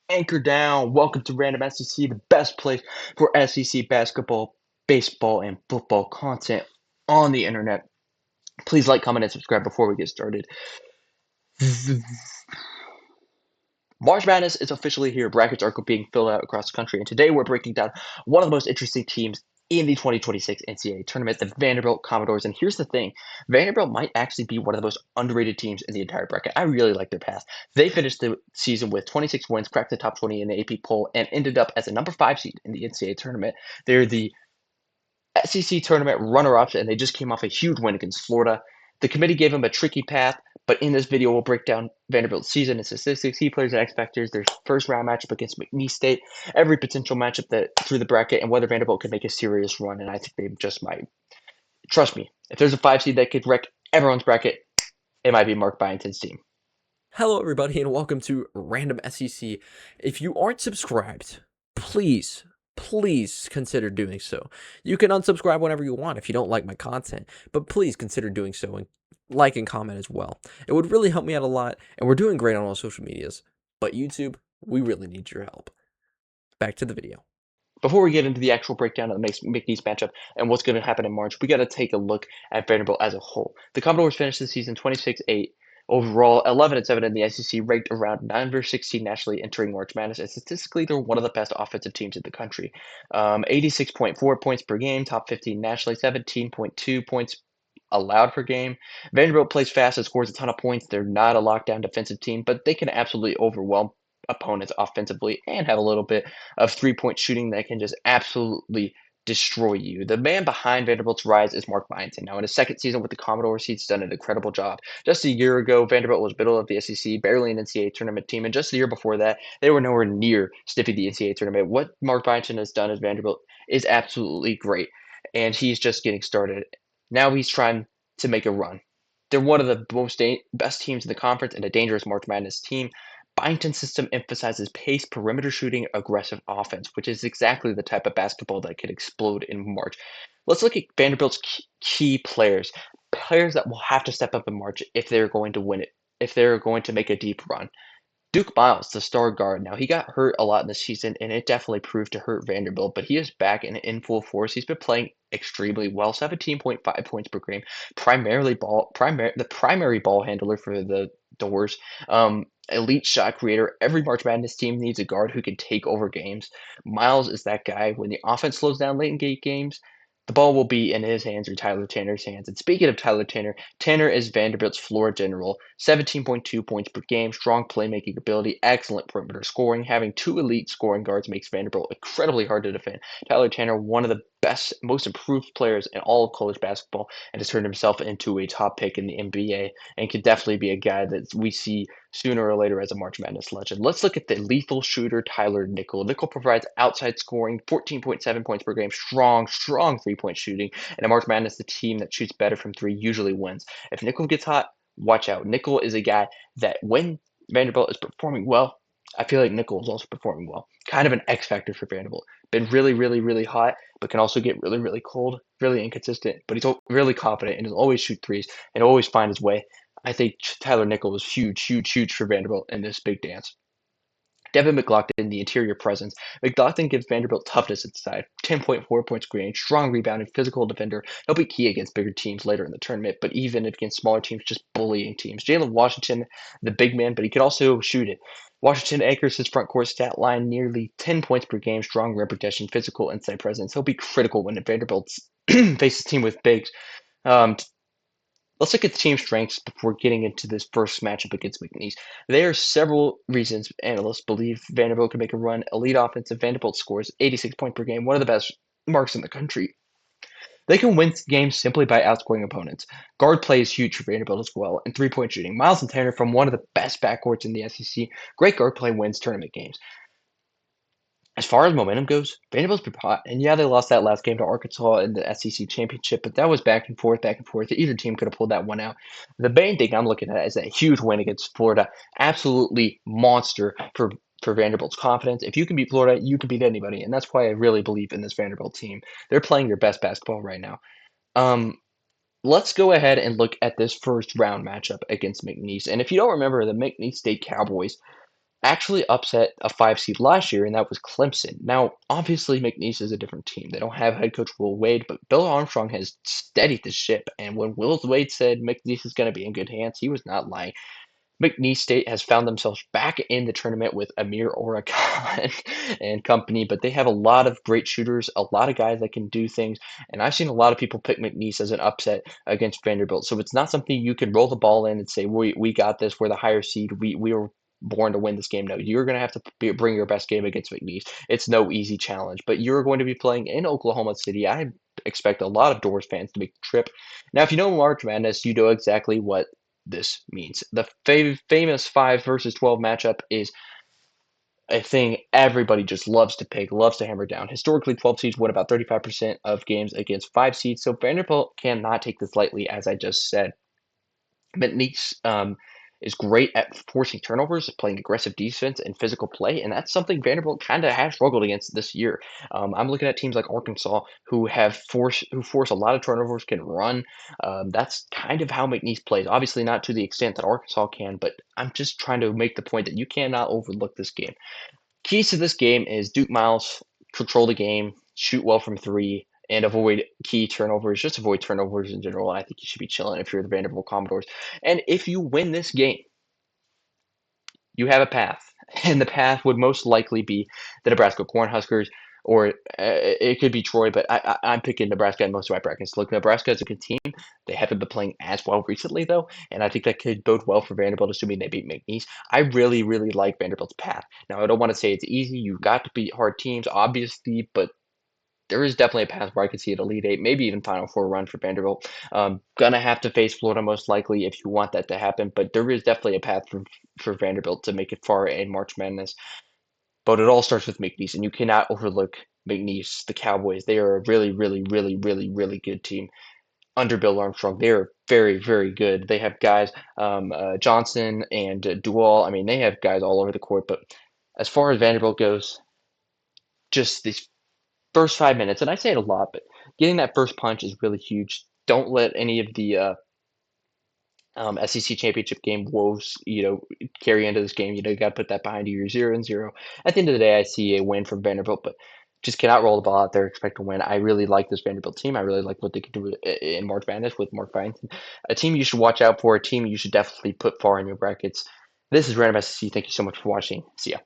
Anchor down. Welcome to Random SEC, the best place for SEC basketball, baseball, and football content on the internet. Please like, comment, and subscribe before we get started. March Madness is officially here. Brackets are being filled out across the country, and today we're breaking down one of the most interesting teams in the 2026 NCAA Tournament, the Vanderbilt Commodores. And here's the thing, Vanderbilt might actually be one of the most underrated teams in the entire bracket. I really like their path. They finished the season with 26 wins, cracked the top 20 in the AP poll, and ended up as a number 5 seed in the NCAA Tournament. They're the SEC tournament runner-ups, and they just came off a huge win against Florida. The committee gave them a tricky path, but in this video, we'll break down Vanderbilt's season and statistics, key players and X factors, their first-round matchup against McNeese State, every potential matchup that through the bracket, and whether Vanderbilt can make a serious run, and I think they just might. Trust me, if there's a 5 seed that could wreck everyone's bracket, it might be Mark Byington's team. Hello, everybody, and welcome to Random SEC. If you aren't subscribed, please consider doing so. You can unsubscribe whenever you want if you don't like my content, but please consider doing so and like and comment as well. It would really help me out a lot, and we're doing great on all social medias. But YouTube, we really need your help. Back to the video. Before we get into the actual breakdown of the McNeese matchup and what's going to happen in March, we got to take a look at Vanderbilt as a whole. The Commodores finished the season 26-8 overall, 11-7 in the SEC, ranked around 9-16 nationally entering March Madness, and statistically, they're one of the best offensive teams in the country. 86.4 points per game, top 15 nationally, 17.2 points allowed per game. Vanderbilt plays fast and scores a ton of points. They're not a lockdown defensive team, but they can absolutely overwhelm opponents offensively and have a little bit of three-point shooting that can just absolutely destroy you. The man behind Vanderbilt's rise is Mark Byington. Now, in his second season with the Commodores, he's done an incredible job. Just a year ago, Vanderbilt was middle of the SEC, barely an NCAA tournament team, and just the year before that, they were nowhere near sniffing the NCAA tournament. What Mark Byington has done as Vanderbilt is absolutely great, and he's just getting started. Now he's trying to make a run. They're one of the best teams in the conference and a dangerous March Madness team. Byington's system emphasizes pace, perimeter shooting, aggressive offense, which is exactly the type of basketball that could explode in March. Let's look at Vanderbilt's key players, players that will have to step up in March if they're going to win it, if they're going to make a deep run. Duke Miles, the star guard. Now, he got hurt a lot in the season, and it definitely proved to hurt Vanderbilt, but he is back and in full force. He's been playing extremely well, 17.5 points per game, the primary ball handler for the Doors. Elite shot creator. Every March Madness team needs a guard who can take over games. Miles is that guy. When the offense slows down late in games, the ball will be in his hands or Tyler Tanner's hands. And speaking of Tyler Tanner, Tanner is Vanderbilt's floor general. 17.2 points per game, strong playmaking ability, excellent perimeter scoring. Having two elite scoring guards makes Vanderbilt incredibly hard to defend. Tyler Tanner, one of the best, most improved players in all of college basketball, and has turned himself into a top pick in the NBA, and could definitely be a guy that we see sooner or later as a March Madness legend. Let's look at the lethal shooter, Tyler Nickel. Nickel provides outside scoring, 14.7 points per game, strong three-point shooting, and a March Madness, the team that shoots better from three usually wins. If Nickel gets hot, watch out. Nickel is a guy that when Vanderbilt is performing well, I feel like Nickel is also performing well. Kind of an X factor for Vanderbilt. Been really hot, but can also get really cold, really inconsistent. But he's really confident and he'll always shoot threes and always find his way. I think Tyler Nickel is huge for Vanderbilt in this big dance. Devin McLaughlin, the interior presence. McLaughlin gives Vanderbilt toughness inside. 10.4 points per game, strong rebounding, physical defender. He'll be key against bigger teams later in the tournament, but even against smaller teams, just bullying teams. Jalen Washington, the big man, but he could also shoot it. Washington anchors his front court stat line, nearly 10 points per game, strong rim protection, physical inside presence. He'll be critical when Vanderbilt faces a team with bigs. Let's look at the team strengths before getting into this first matchup against McNeese. There are several reasons analysts believe Vanderbilt can make a run. Elite offensive, Vanderbilt scores 86 points per game, one of the best marks in the country. They can win games simply by outscoring opponents. Guard play is huge for Vanderbilt as well, and three-point shooting. Miles and Tanner from one of the best backcourts in the SEC. Great guard play wins tournament games. As far as momentum goes, Vanderbilt's been hot. And yeah, they lost that last game to Arkansas in the SEC championship, but that was back and forth. Either team could have pulled that one out. The main thing I'm looking at is that huge win against Florida. Absolutely monster for Vanderbilt's confidence. If you can beat Florida, you can beat anybody. And that's why I really believe in this Vanderbilt team. They're playing their best basketball right now. Let's go ahead and look at this first round matchup against McNeese. And if you don't remember, the McNeese State Cowboys actually upset a 5 seed last year, and that was Clemson. Now, obviously, McNeese is a different team. They don't have head coach Will Wade, but Bill Armstrong has steadied the ship. And when Will Wade said McNeese is going to be in good hands, he was not lying. McNeese State has found themselves back in the tournament with Amir Oregon and company, but they have a lot of great shooters, a lot of guys that can do things, and I've seen a lot of people pick McNeese as an upset against Vanderbilt. So it's not something you can roll the ball in and say, we got this, we're the higher seed, we were born to win this game. No, you're going to have to bring your best game against McNeese. It's no easy challenge, but you're going to be playing in Oklahoma City. I expect a lot of Doors fans to make the trip. Now, if you know March Madness, you know exactly what this means. The famous 5 versus 12 matchup is a thing everybody just loves to pick, loves to hammer down. Historically, 12 seeds win about 35% of games against 5 seeds, so Vanderbilt cannot take this lightly, as I just said. McNeese is great at forcing turnovers, playing aggressive defense and physical play, and that's something Vanderbilt kind of has struggled against this year. I'm looking at teams like Arkansas who force a lot of turnovers, can run. That's kind of how McNeese plays. Obviously, not to the extent that Arkansas can, but I'm just trying to make the point that you cannot overlook this game. Keys to this game is Duke Miles, control the game, shoot well from three, and avoid key turnovers. Just avoid turnovers in general. I think you should be chilling if you're the Vanderbilt Commodores. And if you win this game, you have a path. And the path would most likely be the Nebraska Cornhuskers, or it could be Troy, but I'm picking Nebraska in most of my brackets. Look, Nebraska is a good team. They haven't been playing as well recently, though, and I think that could bode well for Vanderbilt, assuming they beat McNeese. I really, really like Vanderbilt's path. Now, I don't want to say it's easy. You've got to beat hard teams, obviously, but there is definitely a path where I could see an Elite Eight, maybe even Final Four run for Vanderbilt. Gonna have to face Florida most likely if you want that to happen, but there is definitely a path for Vanderbilt to make it far in March Madness. But it all starts with McNeese, and you cannot overlook McNeese, the Cowboys. They are a really, really, really, really, really good team under Bill Armstrong. They are very, very good. They have guys, Johnson and Duval. I mean, they have guys all over the court. But as far as Vanderbilt goes, just these first 5 minutes, and I say it a lot, but getting that first punch is really huge. Don't let any of the SEC championship game woes, carry into this game. You got to put that behind you. You're 0-0. At the end of the day, I see a win from Vanderbilt, but just cannot roll the ball out there, expect to win. I really like this Vanderbilt team. I really like what they can do in March Madness with Mark Byington. A team you should watch out for, a team you should definitely put far in your brackets. This is Random SEC. Thank you so much for watching. See ya.